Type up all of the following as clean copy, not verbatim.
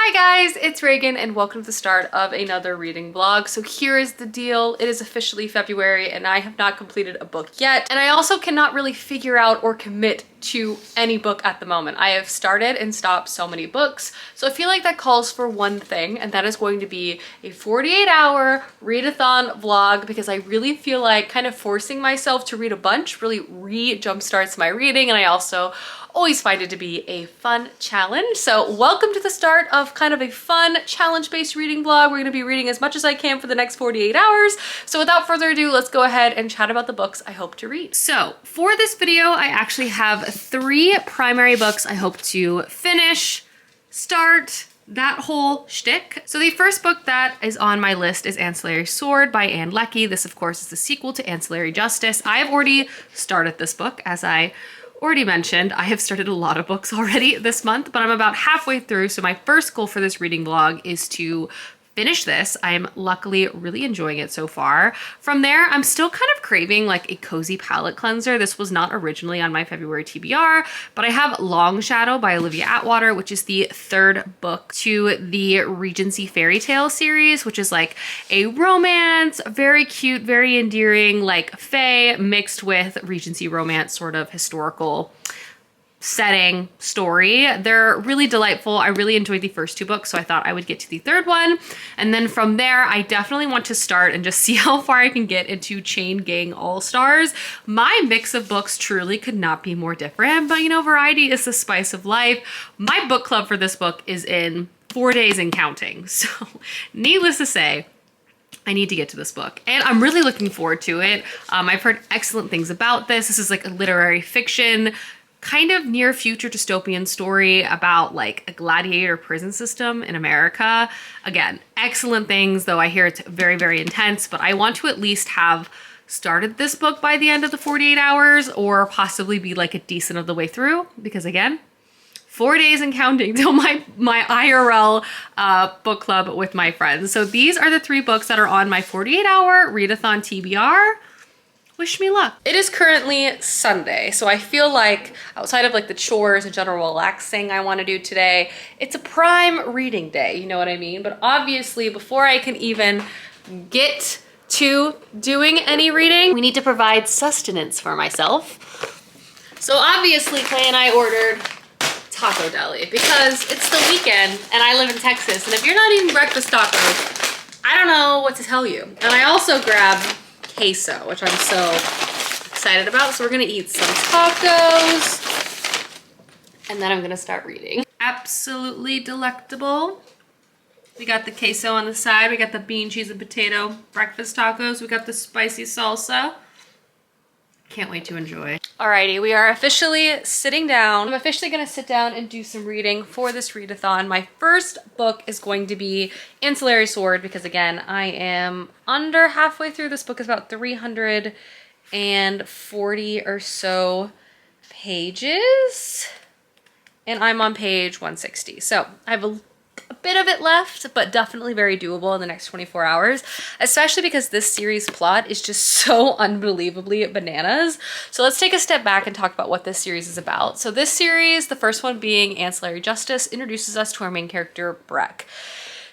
Hi guys, it's Reagan and welcome to the start of another reading vlog. So here is the deal. It is officially February and I have not completed a book yet. And I also cannot really figure out or commit to any book at the moment. I have started and stopped so many books. So I feel like that calls for one thing, and that is going to be a 48-hour readathon vlog, because I really feel like kind of forcing myself to read a bunch really jumpstarts my reading, and I also always find it to be a fun challenge. So welcome to the start of kind of a fun challenge-based reading vlog. We're gonna be reading as much as I can for the next 48 hours. So without further ado, let's go ahead and chat about the books I hope to read. So for this video, I actually have 3 primary books I hope to finish, start, that whole shtick. So the first book that is on my list is Ancillary Sword by Ann Leckie. This of course is the sequel to Ancillary Justice. I have already started this book, as I already mentioned. I have started a lot of books already this month, but I'm about halfway through. So my first goal for this reading vlog is to finish this. I am luckily really enjoying it so far. From there, I'm still kind of craving like a cozy palette cleanser. This was not originally on my February TBR, but I have Longshadow by Olivia Atwater, which is the 3rd book to the Regency fairy tale series, which is like a romance, very cute, very endearing, like fae mixed with Regency romance, sort of historical setting story. They're really delightful. I really enjoyed the first 2 books, so I thought I would get to the 3rd one. And then from there, I definitely want to start and just see how far I can get into Chain Gang All-Stars. My mix of books truly could not be more different, but you know, variety is the spice of life. My book club for this book is in 4 days and counting. So needless to say, I need to get to this book and I'm really looking forward to it. I've heard excellent things about this. This is like a literary fiction, kind of near future dystopian story about like a gladiator prison system in America. Again, excellent things, though I hear it's very, very intense, but I want to at least have started this book by the end of the 48 hours or possibly be like a decent of the way through, because again, 4 days and counting till my IRL book club with my friends. So these are the 3 books that are on my 48-hour readathon TBR. Wish me luck. It is currently Sunday, so I feel like outside of like the chores and general relaxing I want to do today, it's a prime reading day, you know what I mean? But obviously before I can even get to doing any reading, we need to provide sustenance for myself. So obviously Clay and I ordered Taco Deli because it's the weekend and I live in Texas, and if you're not eating breakfast tacos, I don't know what to tell you. And I also grabbed queso, which I'm so excited about. So we're gonna eat some tacos and then I'm gonna start reading. Absolutely delectable. We got the queso on the side, we got the bean, cheese, and potato breakfast tacos, we got the spicy salsa. Can't wait to enjoy. Alrighty, we are officially sitting down. I'm officially gonna sit down and do some reading for this readathon. My first book is going to be Ancillary Sword, because again, I am under halfway through. This book is about 340 or so pages, and I'm on page 160. So I have a bit of it left, but definitely very doable in the next 24 hours, especially because this series plot is just so unbelievably bananas. So let's take a step back and talk about what this series is about. So this series, the first one being Ancillary Justice, introduces us to our main character, Breck.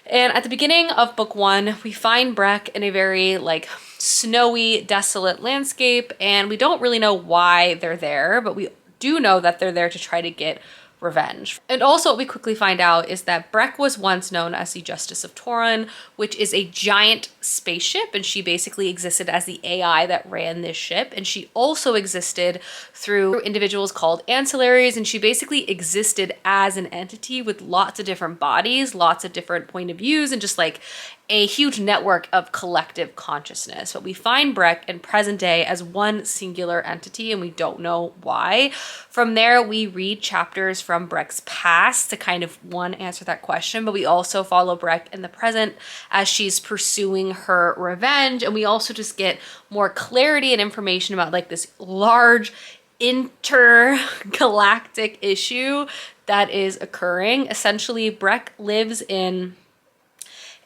And at the beginning of book 1, we find Breck in a very like snowy, desolate landscape, and we don't really know why they're there, but we do know that they're there to try to get revenge. And also what we quickly find out is that Breck was once known as the Justice of Toran, which is a giant spaceship, and she basically existed as the AI that ran this ship. And she also existed through individuals called ancillaries, and she basically existed as an entity with lots of different bodies, lots of different point of views, and just like a huge network of collective consciousness. But we find Breck in present day as one singular entity, and we don't know why. From there, we read chapters from Breck's past to kind of, one, answer that question, but we also follow Breck in the present as she's pursuing her revenge, and we also just get more clarity and information about like this large intergalactic issue that is occurring. Essentially, Breck lives in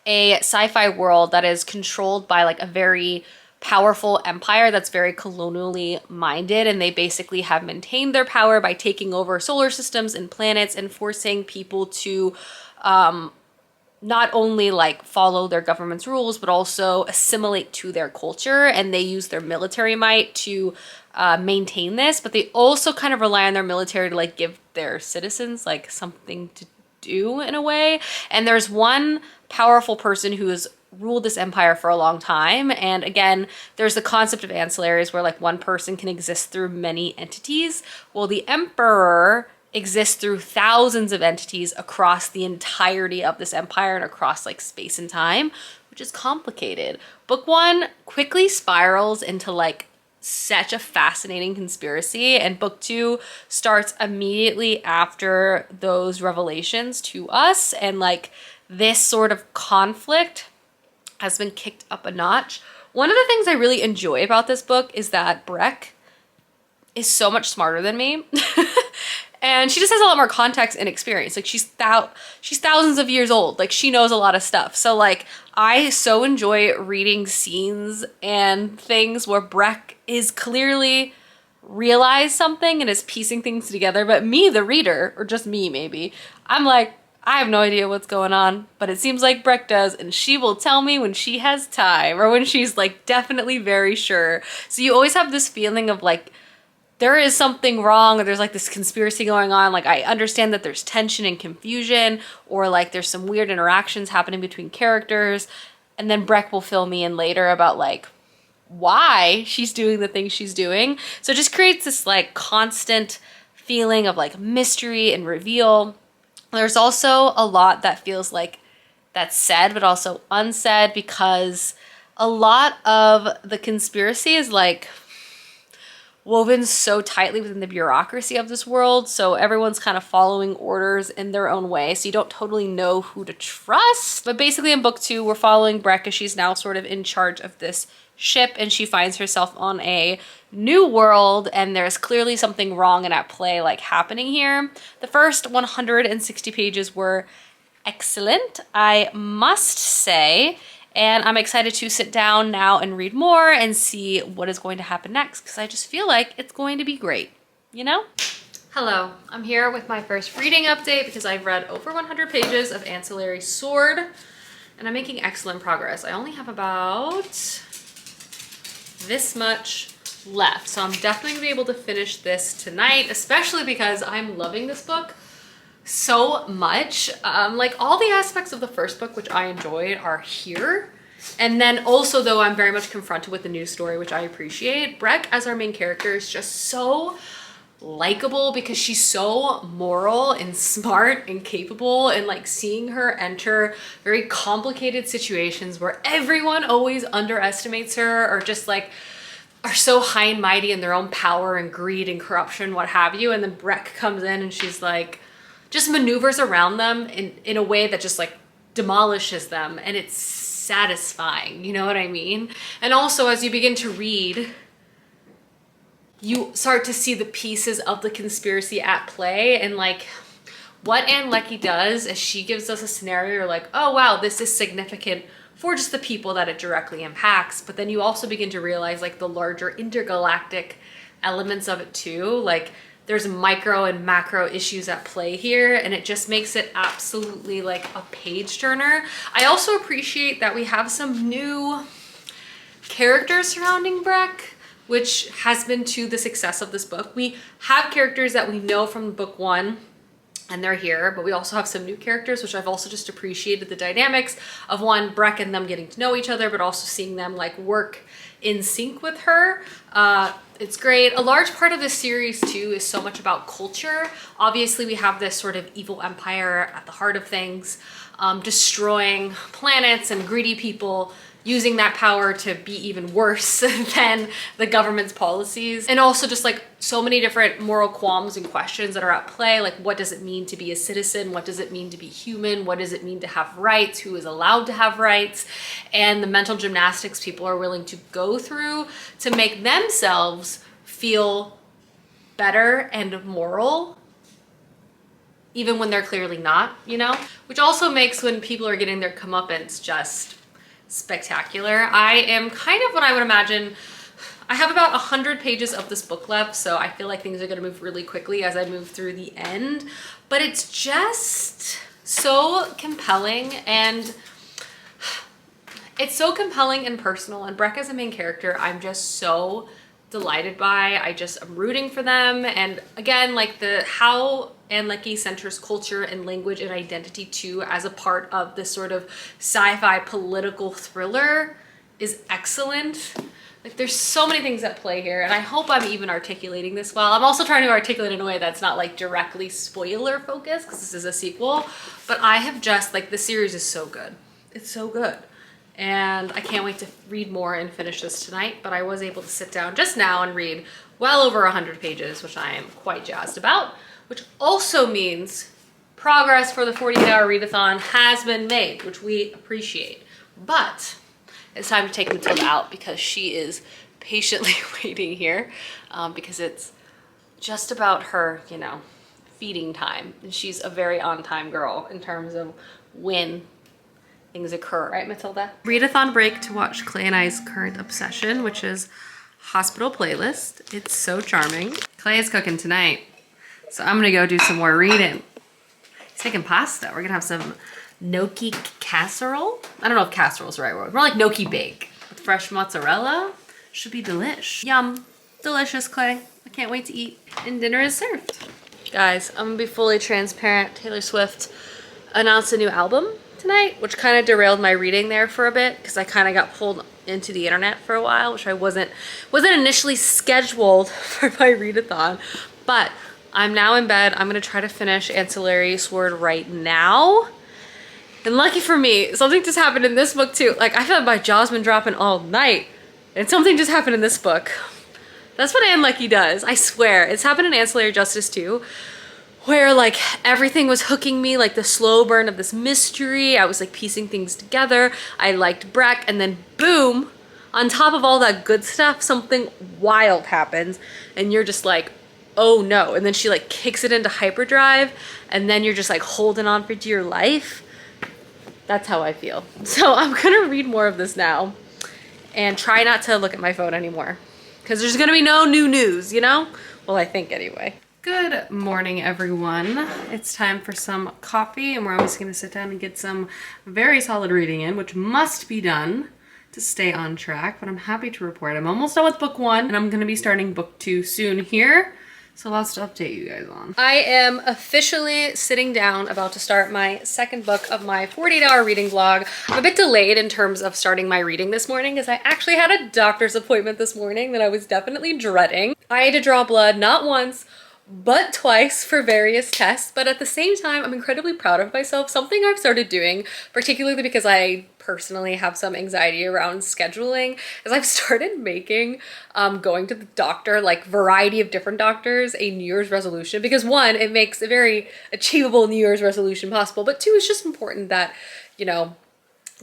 a sci-fi world that is controlled by like a very powerful empire that's very colonially minded, and they basically have maintained their power by taking over solar systems and planets and forcing people to not only like follow their government's rules, but also assimilate to their culture, and they use their military might to maintain this, but they also kind of rely on their military to like give their citizens like something to do in a way. And there's one powerful person who has ruled this empire for a long time, and again, there's the concept of ancillaries where like one person can exist through many entities. Well, the emperor exists through thousands of entities across the entirety of this empire and across like space and time, which is complicated. Book one quickly spirals into like such a fascinating conspiracy, and book two starts immediately after those revelations to us, and like this sort of conflict has been kicked up a notch. One of the things I really enjoy about this book is that Breck is so much smarter than me. And she just has a lot more context and experience. Like she's thousands of years old. Like she knows a lot of stuff. So like I so enjoy reading scenes and things where Breck is clearly realized something and is piecing things together. But me, the reader, or just me maybe, I'm like, I have no idea what's going on, but it seems like Breck does, and she will tell me when she has time or when she's like definitely very sure. So you always have this feeling of like, there is something wrong, or there's like this conspiracy going on. Like I understand that there's tension and confusion, or like there's some weird interactions happening between characters. And then Breck will fill me in later about like why she's doing the things she's doing. So it just creates this like constant feeling of like mystery and reveal. There's also a lot that feels like that's said, but also unsaid, because a lot of the conspiracy is like woven so tightly within the bureaucracy of this world. So everyone's kind of following orders in their own way. So you don't totally know who to trust. But basically in book two, we're following Breck as she's now sort of in charge of this ship, and she finds herself on a new world, and there's clearly something wrong and at play like happening here. The first 160 pages were excellent, I must say. And I'm excited to sit down now and read more and see what is going to happen next, because I just feel like it's going to be great, you know? Hello, I'm here with my first reading update because I've read over 100 pages of Ancillary Sword, and I'm making excellent progress. I only have about this much left, so I'm definitely gonna be able to finish this tonight, especially because I'm loving this book so much. Like all the aspects of the first book, which I enjoyed, are here. And then also, though, I'm very much confronted with the new story, which I appreciate. Breck as our main character is just so likable because she's so moral and smart and capable, and like seeing her enter very complicated situations where everyone always underestimates her, or just like are so high and mighty in their own power and greed and corruption, what have you. And then Breck comes in and she's like, just maneuvers around them in a way that just like demolishes them, and it's satisfying, you know what I mean? And also, as you begin to read, you start to see the pieces of the conspiracy at play, and like what Anne Leckie does is she gives us a scenario, you're like, oh wow, this is significant for just the people that it directly impacts, but then you also begin to realize like the larger intergalactic elements of it too. Like there's micro and macro issues at play here, and it just makes it absolutely like a page turner. I also appreciate that we have some new characters surrounding Breck, which has been to the success of this book. We have characters that we know from book one, and they're here, but we also have some new characters, which I've also just appreciated the dynamics of, one, Breck and them getting to know each other, but also seeing them like work in sync with her. It's great. A large part of this series too is so much about culture. Obviously we have this sort of evil empire at the heart of things, destroying planets and greedy people, using that power to be even worse than the government's policies. And also just like so many different moral qualms and questions that are at play. Like, what does it mean to be a citizen? What does it mean to be human? What does it mean to have rights? Who is allowed to have rights? And the mental gymnastics people are willing to go through to make themselves feel better and moral, even when they're clearly not, you know? Which also makes when people are getting their comeuppance just spectacular. I am kind of what I would imagine. I have about 100 pages of this book left, so I feel like things are going to move really quickly as I move through the end, but it's just so compelling, and it's so compelling and personal, and Breck as a main character, I'm just so delighted by. I'm rooting for them. And again, like how Ann Leckie centers culture and language and identity too as a part of this sort of sci-fi political thriller is excellent. Like there's so many things at play here, and I hope I'm even articulating this well. I'm also trying to articulate in a way that's not like directly spoiler focused because this is a sequel, but I have just like, the series is so good. It's so good. And I can't wait to read more and finish this tonight, but I was able to sit down just now and read well over 100 pages, which I am quite jazzed about, which also means progress for the 48-hour readathon has been made, which we appreciate. But it's time to take Matilda out because she is patiently waiting here because it's just about her, you know, feeding time. And she's a very on-time girl in terms of when things occur, right, Matilda? Readathon break to watch Clay and I's current obsession, which is Hospital Playlist. It's so charming. Clay is cooking tonight, so I'm gonna go do some more reading. He's making pasta. We're gonna have some gnocchi casserole. I don't know if casserole is the right word. More like gnocchi bake with fresh mozzarella. Should be delish. Yum. Delicious, Clay. I can't wait to eat. And dinner is served. Guys, I'm gonna be fully transparent. Taylor Swift announced a new album tonight, which kind of derailed my reading there for a bit because I kind of got pulled into the internet for a while, which I wasn't initially scheduled for my readathon. But I'm now in bed. I'm gonna try to finish Ancillary Sword right now. And lucky for me, something just happened in this book too. Like I feel like my jaw's been dropping all night, and something just happened in this book. That's what Ann Leckie does. I swear, it's happened in Ancillary Justice too, where like everything was hooking me, like the slow burn of this mystery. I was like piecing things together. I liked Breck, and then boom, on top of all that good stuff, something wild happens, and you're just like, oh no. And then she like kicks it into hyperdrive, and then you're just like holding on for dear life. That's how I feel. So I'm gonna read more of this now and try not to look at my phone anymore because there's gonna be no new news, you know? Well, I think anyway. Good morning, everyone. It's time for some coffee, and we're always gonna sit down and get some very solid reading in, which must be done to stay on track, but I'm happy to report I'm almost done with book 1, and I'm gonna be starting book 2 soon here. So lots to update you guys on. I am officially sitting down, about to start my second book of my 48-hour reading vlog. I'm a bit delayed in terms of starting my reading this morning because I actually had a doctor's appointment this morning that I was definitely dreading. I had to draw blood not once, but twice for various tests, but at the same time, I'm incredibly proud of myself. Something I've started doing, particularly because I personally have some anxiety around scheduling, is I've started making going to the doctor, like variety of different doctors, a New Year's resolution, because one, it makes a very achievable New Year's resolution possible, but two, it's just important that, you know,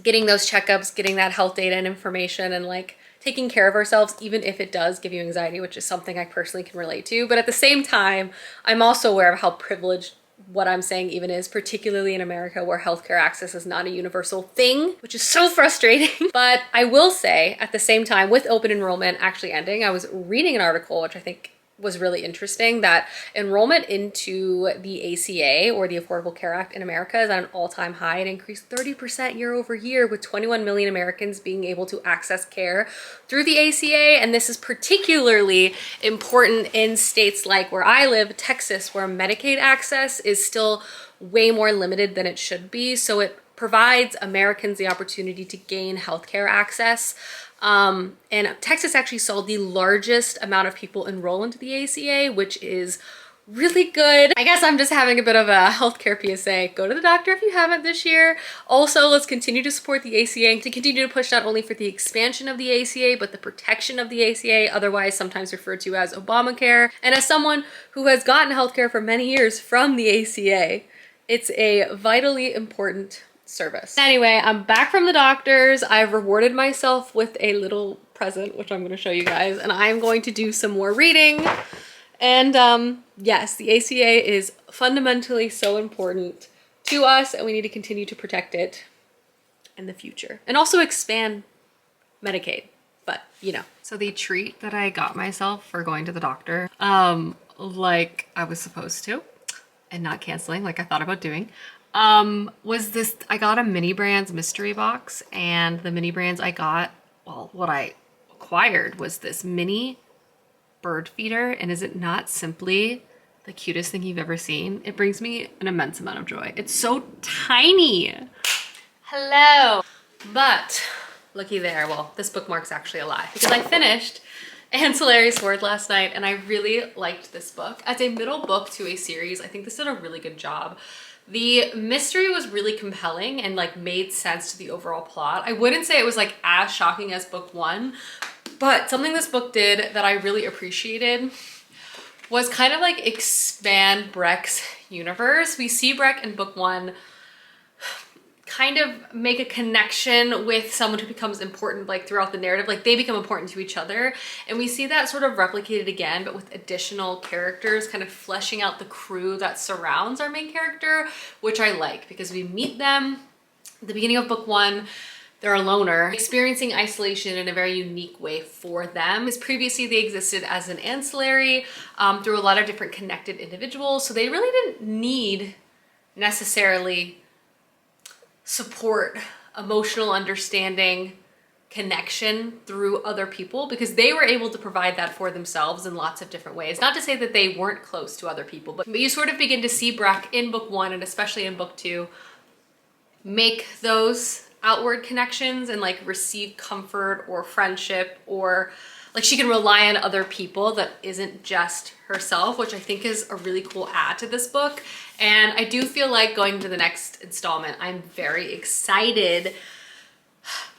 getting those checkups, getting that health data and information, and like taking care of ourselves, even if it does give you anxiety, which is something I personally can relate to. But at the same time, I'm also aware of how privileged what I'm saying even is, particularly in America where healthcare access is not a universal thing, which is so frustrating. But I will say at the same time, with open enrollment actually ending, I was reading an article, which I think was really interesting, that enrollment into the ACA, or the Affordable Care Act in America, is at an all-time high. It increased 30% year over year, with 21 million Americans being able to access care through the ACA. And this is particularly important in states like where I live, Texas, where Medicaid access is still way more limited than it should be. So it provides Americans the opportunity to gain healthcare access. And Texas actually saw the largest amount of people enroll into the ACA, which is really good. I guess I'm just having a bit of a healthcare PSA. Go to the doctor if you haven't this year. Also, let's continue to support the ACA and to continue to push not only for the expansion of the ACA, but the protection of the ACA, otherwise sometimes referred to as Obamacare. And as someone who has gotten healthcare for many years from the ACA, it's a vitally important service. Anyway, I'm back from the doctor's. I've rewarded myself with a little present, which I'm going to show you guys, and I'm going to do some more reading. And yes, the ACA is fundamentally so important to us, and we need to continue to protect it in the future and also expand Medicaid, but you know. So the treat that I got myself for going to the doctor, like I was supposed to, and not canceling like I thought about doing, was this, I got a Mini Brands mystery box, and the Mini Brands I got, well, what I acquired was this mini bird feeder, and is it not simply the cutest thing you've ever seen? It brings me an immense amount of joy. It's so tiny. Hello. But looky there, well, this bookmark's actually a lie because I finished Ancillary Sword last night and I really liked this book. As a middle book to a series, I think this did a really good job. The mystery was really compelling and like made sense to the overall plot. I wouldn't say it was like as shocking as book one, but something this book did that I really appreciated was kind of like expand Breck's universe. We see Breck in book one kind of make a connection with someone who becomes important like throughout the narrative, like they become important to each other, and we see that sort of replicated again but with additional characters kind of fleshing out the crew that surrounds our main character, which I like because we meet them at the beginning of book one. They're a loner experiencing isolation in a very unique way for them, because previously they existed as an ancillary through a lot of different connected individuals, so they really didn't need necessarily support, emotional understanding, connection through other people, because they were able to provide that for themselves in lots of different ways. Not to say that they weren't close to other people, but you sort of begin to see Breck in book one and especially in book two make those outward connections and like receive comfort or friendship, or like she can rely on other people that isn't just herself, which I think is a really cool add to this book. And I do feel like going to the next installment, I'm very excited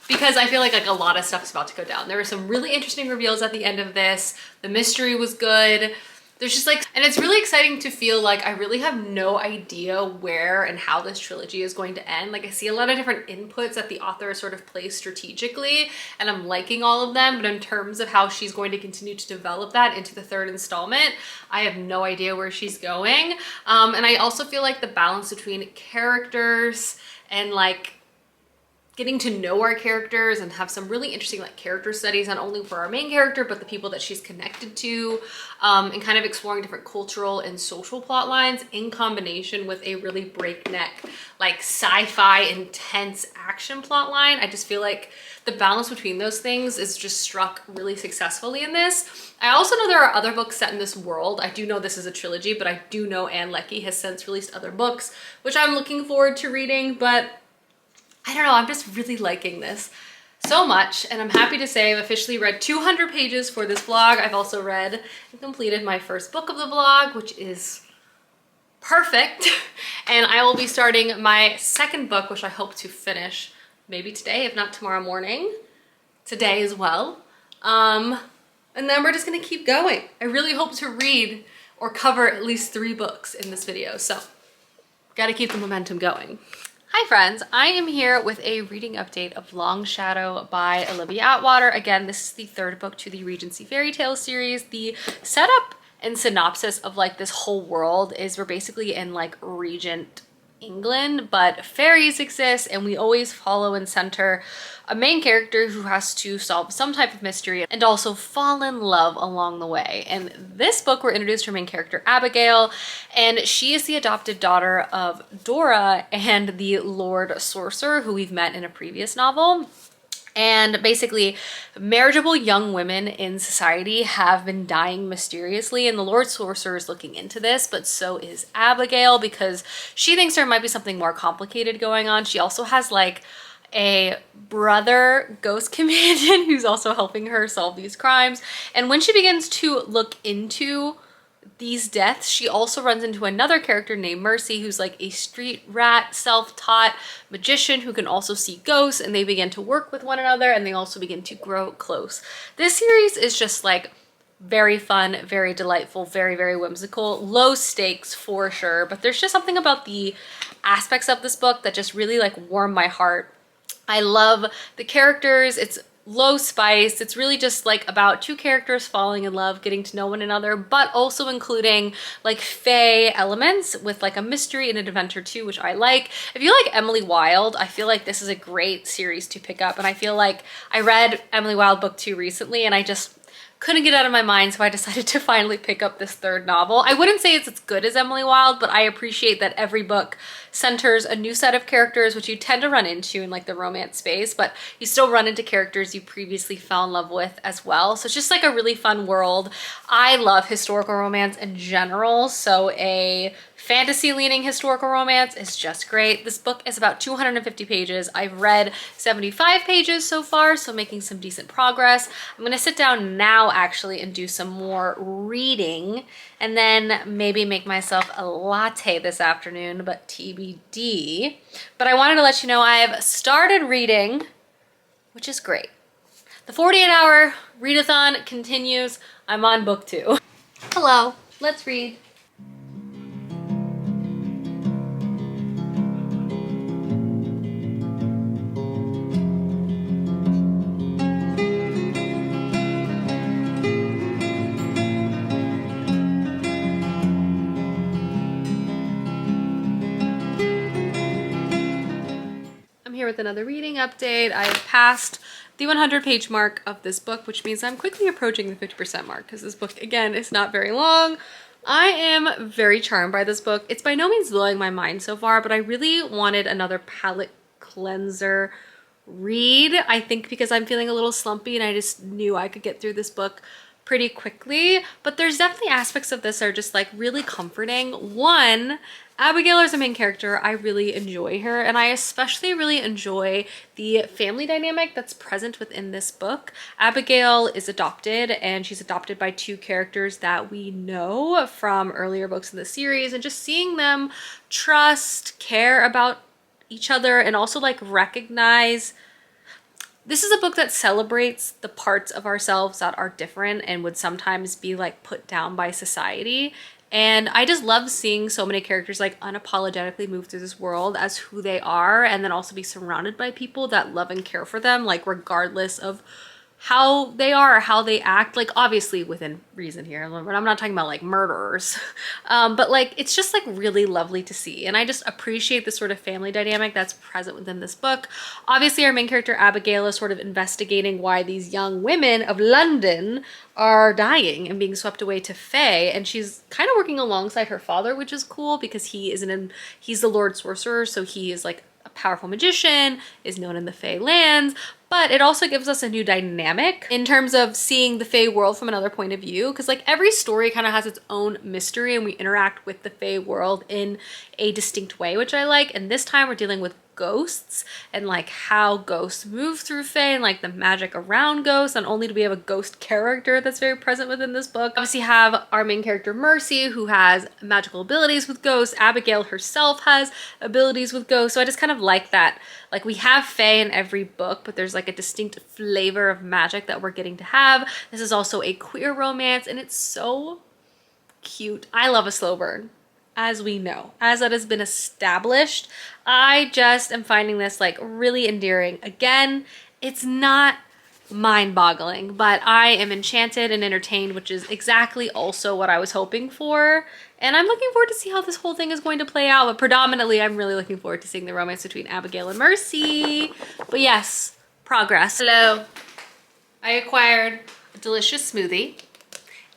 because I feel like a lot of stuff's about to go down. There were some really interesting reveals at the end of this. The mystery was good. There's just like, and it's really exciting to feel like I really have no idea where and how this trilogy is going to end. Like I see a lot of different inputs that the author sort of plays strategically, and I'm liking all of them, but in terms of how she's going to continue to develop that into the third installment, I have no idea where she's going. And I also feel like the balance between characters and like getting to know our characters and have some really interesting like character studies, not only for our main character, but the people that she's connected to, and kind of exploring different cultural and social plot lines in combination with a really breakneck, like sci-fi intense action plot line. I just feel like the balance between those things is just struck really successfully in this. I also know there are other books set in this world. I do know this is a trilogy, but I do know Ann Leckie has since released other books, which I'm looking forward to reading, but I don't know, I'm just really liking this so much, and I'm happy to say I've officially read 200 pages for this vlog. I've also read and completed my first book of the vlog, which is perfect, and I will be starting my second book, which I hope to finish maybe today, if not tomorrow morning, today as well, and then we're just gonna keep going. I really hope to read or cover at least 3 books in this video, so gotta keep the momentum going. Hi friends, I am here with a reading update of Longshadow by Olivia Atwater. Again, this is the 3rd book to the Regency Fairy Tale series. The setup and synopsis of like this whole world is we're basically in like Regent England, but fairies exist, and we always follow and center a main character who has to solve some type of mystery and also fall in love along the way. In this book, we're introduced to our main character, Abigail, and she is the adopted daughter of Dora and the Lord Sorcerer, who we've met in a previous novel. And basically, marriageable young women in society have been dying mysteriously, and the Lord Sorcerer is looking into this, but so is Abigail, because she thinks there might be something more complicated going on. She also has like a brother ghost companion who's also helping her solve these crimes. And when she begins to look into these deaths, she also runs into another character named Mercy, who's like a street rat, self-taught magician who can also see ghosts, and they begin to work with one another, and they also begin to grow close. This series is just like very fun, very delightful, very, very whimsical, low stakes for sure, but there's just something about the aspects of this book that just really like warm my heart. I love the characters. It's low spice. It's really just like about 2 characters falling in love, getting to know one another, but also including like fae elements with like a mystery and an adventure too, which I like. If you like Emily Wilde, I feel like this is a great series to pick up, and I feel like I read Emily Wilde book 2 recently, and I just couldn't get out of my mind, so I decided to finally pick up this third novel. I wouldn't say it's as good as Emily Wilde, but I appreciate that every book centers a new set of characters, which you tend to run into in like the romance space, but you still run into characters you previously fell in love with as well. So it's just like a really fun world. I love historical romance in general, so a fantasy leaning historical romance is just great. This book is about 250 pages. I've read 75 pages so far, so making some decent progress. I'm gonna sit down now actually and do some more reading, and then maybe make myself a latte this afternoon, but TBD. But I wanted to let you know I've started reading, which is great. The 48-hour readathon continues. I'm on book 2. Hello, let's read. Here with another reading update. I have passed the 100-page mark of this book, which means I'm quickly approaching the 50% mark because this book, again, is not very long. I am very charmed by this book. It's by no means blowing my mind so far, but I really wanted another palette cleanser read. I think because I'm feeling a little slumpy and I just knew I could get through this book pretty quickly, but there's definitely aspects of this that are just like really comforting. One, Abigail is the main character. I really enjoy her, and I especially really enjoy the family dynamic that's present within this book. Abigail is adopted, and she's adopted by 2 characters that we know from earlier books in the series, and just seeing them trust, care about each other, and also like recognize. This is a book that celebrates the parts of ourselves that are different and would sometimes be like put down by society. And I just love seeing so many characters like unapologetically move through this world as who they are, and then also be surrounded by people that love and care for them, like regardless of how they are or how they act, like obviously within reason here, but I'm not talking about like murderers. But like, it's just like really lovely to see. And I just appreciate the sort of family dynamic that's present within this book. Obviously our main character Abigail is sort of investigating why these young women of London are dying and being swept away to Fae, and she's kind of working alongside her father, which is cool because he's the Lord Sorcerer, so he is like a powerful magician, is known in the Fae lands, but it also gives us a new dynamic in terms of seeing the Fae world from another point of view, because like every story kind of has its own mystery and we interact with the Fae world in a distinct way, which I like. And this time we're dealing with ghosts and like how ghosts move through Fae and like the magic around ghosts. Not only do we have a ghost character that's very present within this book, obviously have our main character Mercy, who has magical abilities with ghosts. Abigail herself has abilities with ghosts. So I just kind of like that. Like we have Fae in every book, but there's like a distinct flavor of magic that we're getting to have. This is also a queer romance and it's so cute. I love a slow burn, as we know, as that has been established. I just am finding this like really endearing. Again, it's not mind-boggling, but I am enchanted and entertained, which is exactly also what I was hoping for. And I'm looking forward to see how this whole thing is going to play out, but predominantly I'm really looking forward to seeing the romance between Abigail and Mercy. But yes, progress. Hello. I acquired a delicious smoothie.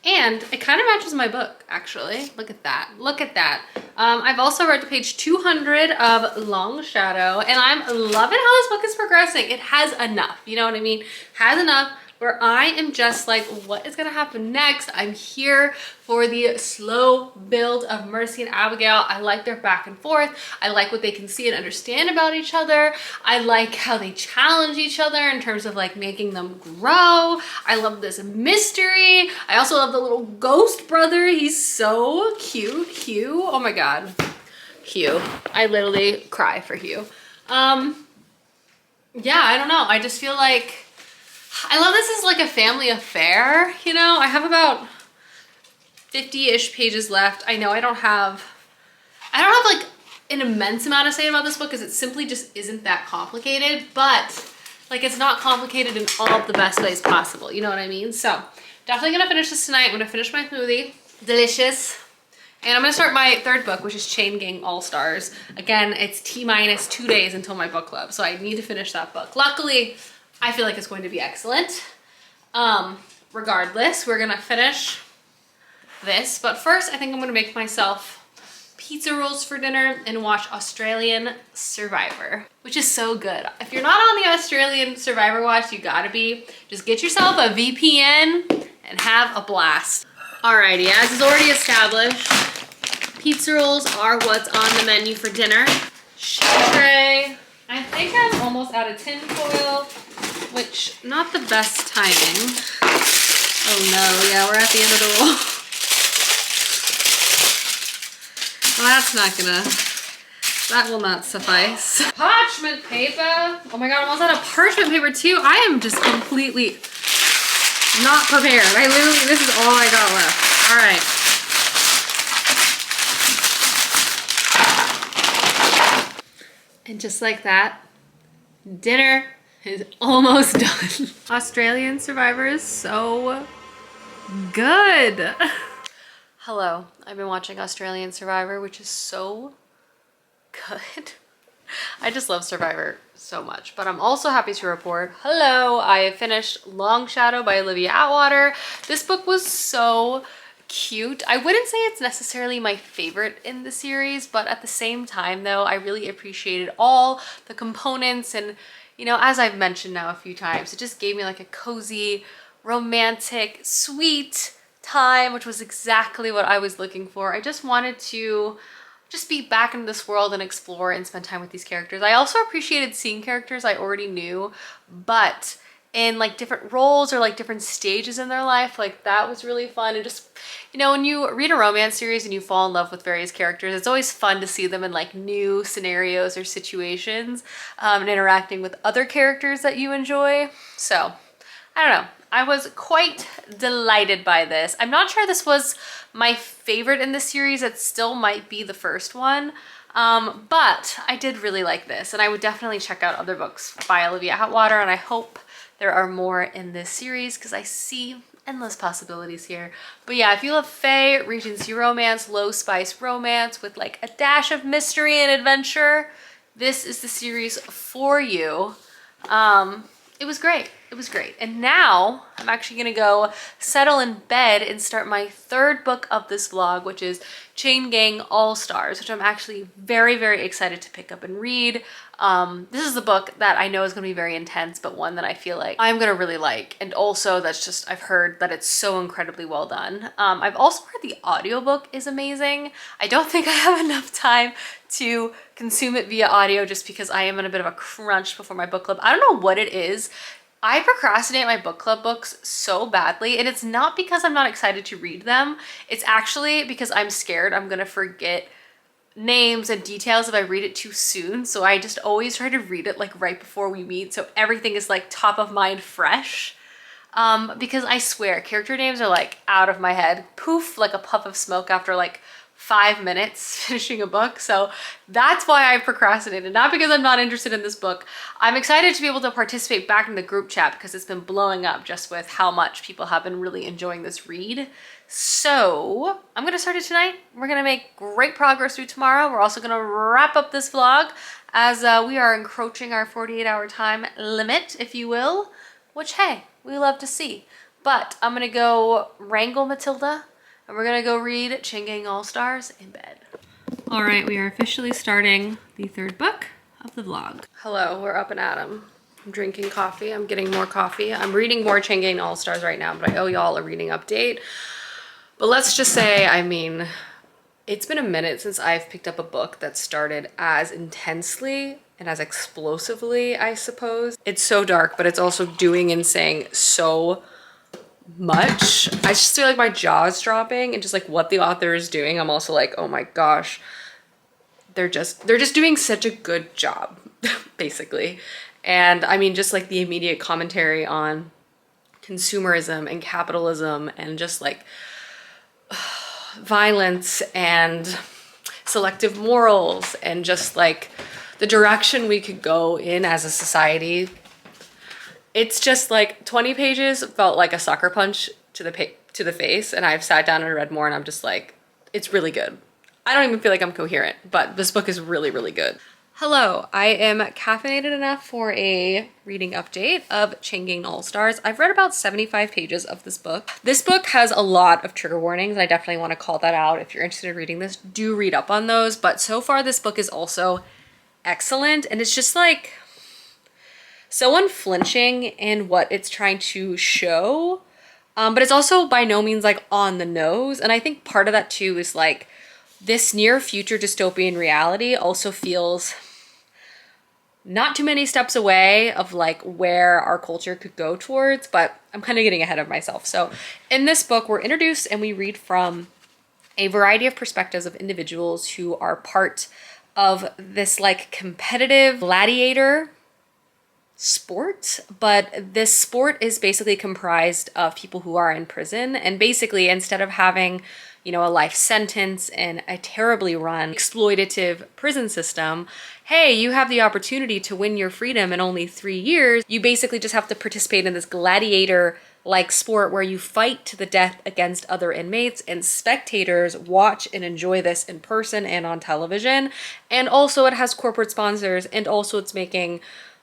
And it kind of matches my book, actually. Look at that. Look at that. I've also read to page 200 of Longshadow, and I'm loving how this book is progressing. It has enough, you know what I mean? Has enough where I am just like, what is gonna happen next? I'm here for the slow build of Mercy and Abigail. I like their back and forth. I like what they can see and understand about each other. I like how they challenge each other in terms of like making them grow. I love this mystery. I also love the little ghost brother. He's so cute. Hugh, oh my God, Hugh. I literally cry for Hugh. Yeah, I don't know. I just feel like, I love this as like a family affair, you know? I have about 50-ish pages left. I know I don't have like an immense amount to say about this book because it simply just isn't that complicated, but like it's not complicated in all of the best ways possible, you know what I mean? So definitely gonna finish this tonight. I'm gonna finish my smoothie. Delicious. And I'm gonna start my third book, which is Chain Gang All-Stars. Again, it's T-minus 2 days until my book club, so I need to finish that book. Luckily, I feel like it's going to be excellent. regardless, we're gonna finish this. But first, I think I'm gonna make myself pizza rolls for dinner and watch Australian Survivor, which is so good. If you're not on the Australian Survivor watch, you gotta be. Just get yourself a VPN and have a blast. Alrighty, as is already established, pizza rolls are what's on the menu for dinner. Sheet tray. I think I'm almost out of tin foil, which not the best timing. Oh no, yeah, we're at the end of the roll. Well, that's not gonna, that will not suffice. Parchment paper. Oh my God, I'm almost out of parchment paper too. I am just completely not prepared. I literally, this is all I got left. All right. And just like that, dinner is almost done. Australian Survivor is so good. Hello, I've been watching Australian Survivor, which is so good. I just love Survivor so much, but I'm also happy to report, hello, I have finished Longshadow by Olivia Atwater. This book was so cute. I wouldn't say it's necessarily my favorite in the series, but at the same time though, I really appreciated all the components, and you know, as I've mentioned now a few times, it just gave me like a cozy, romantic, sweet time, which was exactly what I was looking for. I just wanted to just be back in this world and explore and spend time with these characters. I also appreciated seeing characters I already knew, but in like different roles or like different stages in their life. Like that was really fun. And just, you know, when you read a romance series and you fall in love with various characters, it's always fun to see them in like new scenarios or situations, and interacting with other characters that you enjoy. So I don't know. I was quite delighted by this. I'm not sure this was my favorite in the series. It still might be the first one. But I did really like this, and I would definitely check out other books by Olivia Atwater, and I hope there are more in this series because I see endless possibilities here. But yeah, if you love Fae, Regency romance, low spice romance with like a dash of mystery and adventure, this is the series for you. It was great. It was great. And now I'm actually gonna go settle in bed and start my third book of this vlog, which is Chain Gang All Stars, which I'm actually very, very excited to pick up and read. This is a book that I know is gonna be very intense, but one that I feel like I'm gonna really like. And also that's just, I've heard that it's so incredibly well done. I've also heard the audiobook is amazing. I don't think I have enough time to consume it via audio just because I am in a bit of a crunch before my book club. I don't know what it is. I procrastinate my book club books so badly, and it's not because I'm not excited to read them. It's actually because I'm scared I'm gonna forget names and details if I read it too soon. So I just always try to read it like right before we meet, so everything is like top of mind fresh. Because I swear character names are like out of my head, poof, like a puff of smoke after like 5 minutes finishing a book. So that's why I procrastinated, not because I'm not interested in this book. I'm excited to be able to participate back in the group chat because it's been blowing up just with how much people have been really enjoying this read. So I'm gonna start it tonight. We're gonna make great progress through tomorrow. We're also gonna wrap up this vlog as we are encroaching our 48-hour time limit, if you will, which, hey, we love to see. But I'm gonna go wrangle Matilda, and we're gonna go read Chain Gang All Stars in bed. All right, we are officially starting the third book of the vlog. Hello, we're up and at 'em. I'm drinking coffee, I'm getting more coffee. I'm reading more Chain Gang All Stars right now, but I owe y'all a reading update. But let's just say, I mean, it's been a minute since I've picked up a book that started as intensely and as explosively, I suppose. It's so dark, but it's also doing and saying so much. I just feel like my jaw's dropping, and just like what the author is doing, I'm also like, oh my gosh, they're just doing such a good job, basically. And I mean, just like the immediate commentary on consumerism and capitalism and just like violence and selective morals and just like the direction we could go in as a society. It's just like 20 pages felt like a sucker punch to the face, and I've sat down and read more, and I'm just like, it's really good. I don't even feel like I'm coherent, but this book is really, really good. Hello, I am caffeinated enough for a reading update of Changing All Stars. I've read about 75 pages of this book. This book has a lot of trigger warnings. I definitely want to call that out. If you're interested in reading this, do read up on those. But so far, this book is also excellent. And it's just like so unflinching in what it's trying to show. But it's also by no means like on the nose. And I think part of that too is like this near future dystopian reality also feels not too many steps away of like where our culture could go towards, but I'm kind of getting ahead of myself. So in this book, we're introduced and we read from a variety of perspectives of individuals who are part of this like competitive gladiator sport, but this sport is basically comprised of people who are in prison, and basically instead of having, you know, a life sentence and a terribly run exploitative prison system, hey, you have the opportunity to win your freedom in only 3 years. You basically just have to participate in this gladiator like sport where you fight to the death against other inmates, and spectators watch and enjoy this in person and on television. And also it has corporate sponsors, and also it's making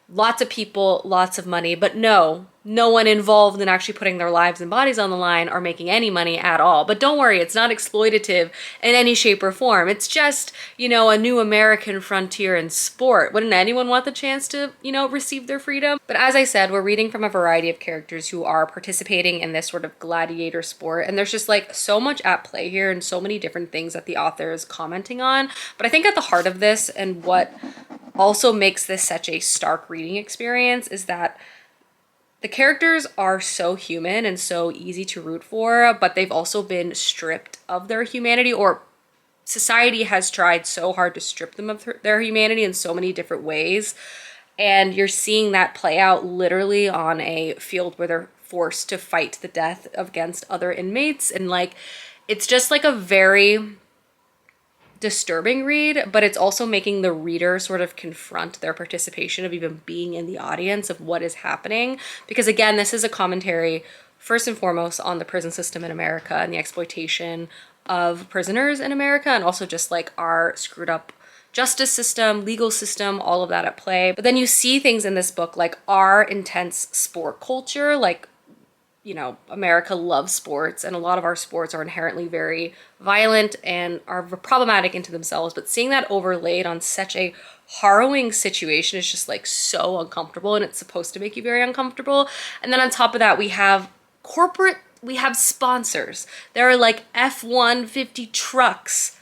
lots of people lots of money, but no one involved in actually putting their lives and bodies on the line are making any money at all. But don't worry, it's not exploitative in any shape or form. It's just, you know, a new American frontier in sport. Wouldn't anyone want the chance to, you know, receive their freedom? But as I said, we're reading from a variety of characters who are participating in this sort of gladiator sport, and there's just like so much at play here and so many different things that the author is commenting on. But I think at the heart of this, and what also makes this such a stark reading experience, is that the characters are so human and so easy to root for, but they've also been stripped of their humanity, or society has tried so hard to strip them of their humanity in so many different ways. And you're seeing that play out literally on a field where they're forced to fight to the death against other inmates. And like, it's just like a very disturbing read, but it's also making the reader sort of confront their participation of even being in the audience of what is happening. Because again, this is a commentary first and foremost on the prison system in America and the exploitation of prisoners in America, and also just like our screwed up justice system, legal system, all of that at play. But then you see things in this book like our intense sport culture, like, you know, America loves sports, and a lot of our sports are inherently very violent and are problematic into themselves. But seeing that overlaid on such a harrowing situation is just like so uncomfortable, and it's supposed to make you very uncomfortable. And then on top of that, we have sponsors. There are like F-150 trucks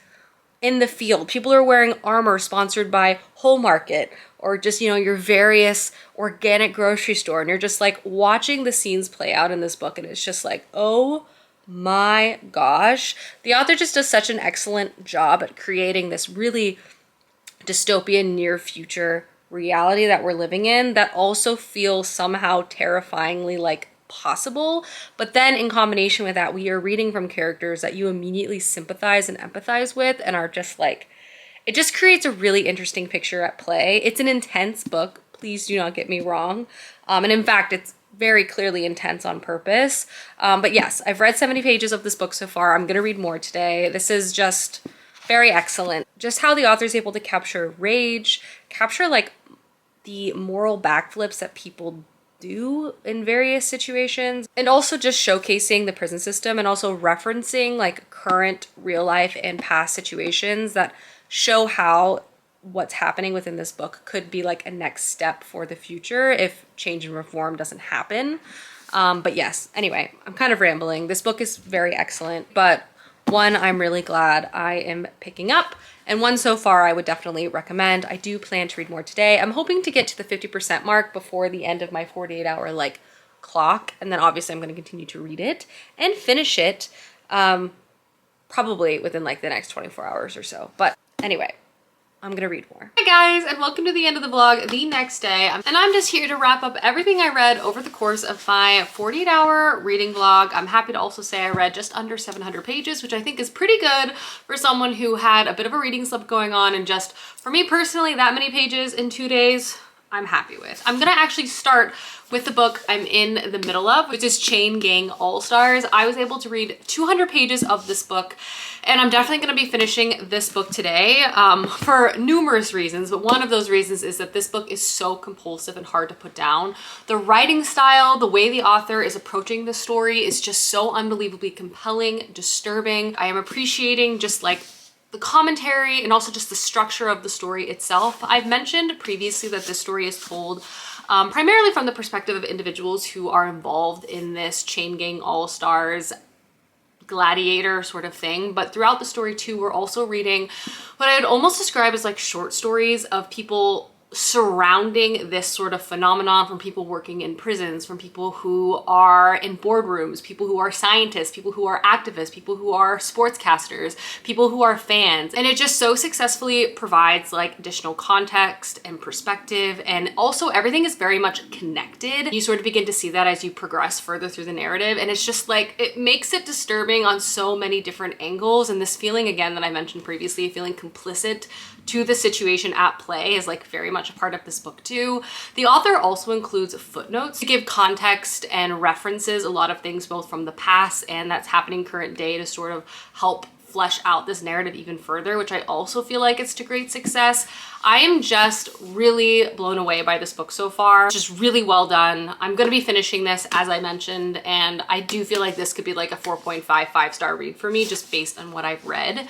in the field. People are wearing armor sponsored by Whole Market, or just, you know, your various organic grocery store. And you're just like watching the scenes play out in this book, and it's just like, oh my gosh. The author just does such an excellent job at creating this really dystopian near future reality that we're living in that also feels somehow terrifyingly like possible. But then in combination with that, we are reading from characters that you immediately sympathize and empathize with, and are just like, it just creates a really interesting picture at play. It's an intense book, please do not get me wrong. And in fact, it's very clearly intense on purpose. But yes, I've read 70 pages of this book so far. I'm gonna read more today. This is just very excellent. Just how the author is able to capture rage, capture like the moral backflips that people do in various situations, and also just showcasing the prison system, and also referencing like current real life and past situations that show how what's happening within this book could be like a next step for the future if change and reform doesn't happen. But yes, anyway, I'm kind of rambling. This book is very excellent, but one I'm really glad I am picking up, and one so far I would definitely recommend. I do plan to read more today. I'm hoping to get to the 50% mark before the end of my 48-hour like clock, and then obviously I'm going to continue to read it and finish it probably within like the next 24 hours or so. But anyway, I'm gonna read more. Hi guys, and welcome to the end of the vlog, the next day. And I'm just here to wrap up everything I read over the course of my 48-hour reading vlog. I'm happy to also say I read just under 700 pages, which I think is pretty good for someone who had a bit of a reading slip going on. And just for me personally, that many pages in 2 days, I'm happy with. I'm gonna actually start with the book I'm in the middle of, which is Chain Gang All-Stars. I was able to read 200 pages of this book, and I'm definitely gonna be finishing this book today for numerous reasons, but one of those reasons is that this book is so compulsive and hard to put down. The writing style, the way the author is approaching the story is just so unbelievably compelling, disturbing. I am appreciating just like the commentary and also just the structure of the story itself. I've mentioned previously that this story is told primarily from the perspective of individuals who are involved in this Chain Gang All-Stars gladiator sort of thing, but throughout the story too, we're also reading what I would almost describe as like short stories of people surrounding this sort of phenomenon, from people working in prisons, from people who are in boardrooms, people who are scientists, people who are activists, people who are sportscasters, people who are fans. And it just so successfully provides like additional context and perspective, and also everything is very much connected. You sort of begin to see that as you progress further through the narrative, and it's just like, it makes it disturbing on so many different angles. And this feeling, again, that I mentioned previously, feeling complicit to the situation at play, is like very much a part of this book too. The author also includes footnotes to give context and references a lot of things both from the past and that's happening current day to sort of help flesh out this narrative even further, which I also feel like it's to great success. I am just really blown away by this book so far. Just really well done. I'm gonna be finishing this, as I mentioned, and I do feel like this could be like a 4.5 5-star read for me just based on what I've read.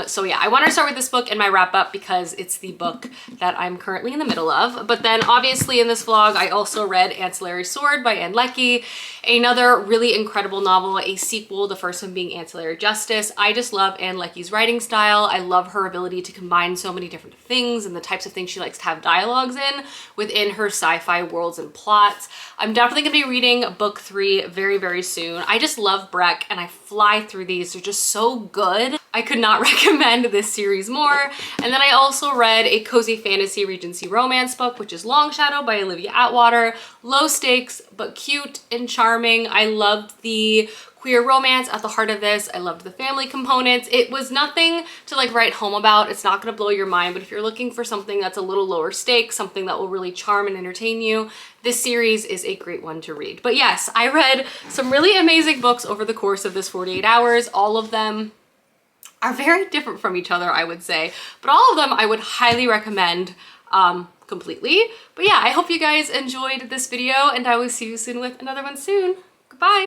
So yeah, I wanted to start with this book in my wrap up because it's the book that I'm currently in the middle of. But then obviously in this vlog, I also read Ancillary Sword by Ann Leckie, another really incredible novel, a sequel, the first one being Ancillary Justice. I just love Ann Leckie's writing style. I love her ability to combine so many different things and the types of things she likes to have dialogues in within her sci-fi worlds and plots. I'm definitely gonna be reading book 3 very, very soon. I just love Breck and I fly through these. They're just so good. I could not recommend this series more. And then I also read a cozy fantasy Regency romance book, which is Longshadow by Olivia Atwater. Low stakes, but cute and charming. I loved the queer romance at the heart of this. I loved the family components. It was nothing to like write home about. It's not gonna blow your mind, but if you're looking for something that's a little lower stakes, something that will really charm and entertain you, this series is a great one to read. But yes, I read some really amazing books over the course of this 48 hours. All of them are very different from each other, I would say, but all of them I would highly recommend completely. But yeah, I hope you guys enjoyed this video, and I will see you soon with another one soon. Goodbye.